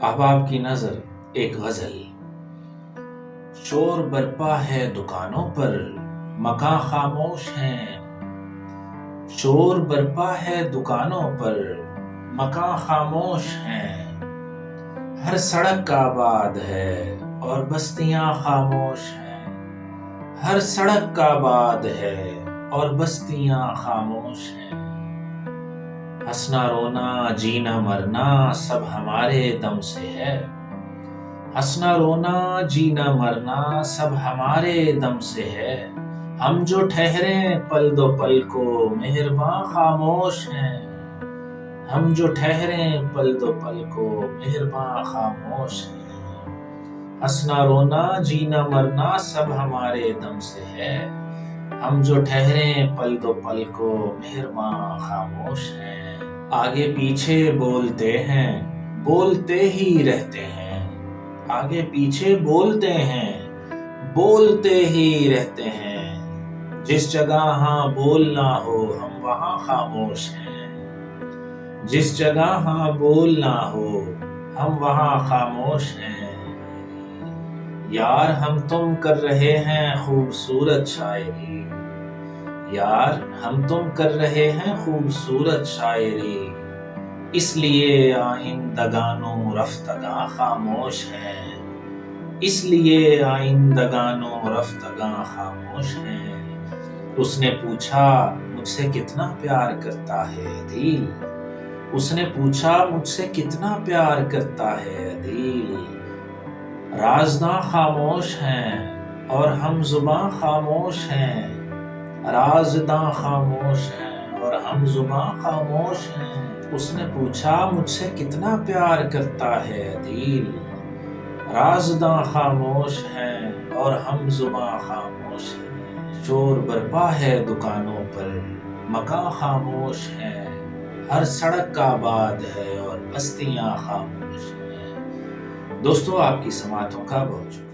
احباب کی نظر ایک غزل۔ شور برپا ہے دکانوں پر، مکاں خاموش ہیں۔ شور برپا ہے دکانوں پر، مکاں خاموش ہیں۔ ہر سڑک آباد ہے اور بستیاں خاموش ہیں۔ ہر سڑک آباد ہے اور بستیاں خاموش ہیں۔ ہنسنا رونا جینا مرنا سب ہمارے دم سے ہے۔ ہنسنا رونا جینا مرنا سب ہمارے دم سے ہے۔ ہم جو ٹھہرے پل دو پل کو مہرباں خاموش ہیں۔ ہم جو ٹھہرے پل دو پل کو مہرباں خاموش ہیں۔ ہنسنا رونا جینا مرنا سب ہمارے دم سے ہے۔ ہم جو ٹھہرے پل دو پل کو مہرباں خاموش ہیں۔ آگے پیچھے بولتے ہیں، بولتے ہی رہتے ہیں۔ آگے پیچھے بولتے ہیں، بولتے ہی رہتے ہیں۔ جس جگہ ہاں بولنا ہو ہم وہاں خاموش ہیں۔ جس جگہ ہاں بولنا ہو ہم وہاں خاموش ہیں۔ یار ہم تم کر رہے ہیں خوبصورت شاعری۔ یار ہم تم کر رہے ہیں خوبصورت شاعری۔ اس لیے آئندگانوں رفتگاں خاموش ہیں۔ اس لیے آئندگانوں رفتگاں خاموش ہیں۔ اس نے پوچھا مجھ سے کتنا پیار کرتا ہے عدیل۔ اس نے پوچھا مجھ سے کتنا پیار کرتا ہے عدیل۔ رازداں خاموش ہیں اور ہم زباں خاموش ہیں۔ رازداں خاموش ہیں اور ہم زباں خاموش ہیں۔ اس نے پوچھا مجھ سے کتنا پیار کرتا ہے عدیل۔ رازداں خاموش ہیں اور ہم زباں خاموش ہیں۔ شور برپا ہے دکانوں پر، مکاں خاموش ہیں۔ ہر سڑک آباد ہے اور بستیاں خاموش ہیں۔ دوستو، آپ کی سماعتوں کا بہت شکریہ۔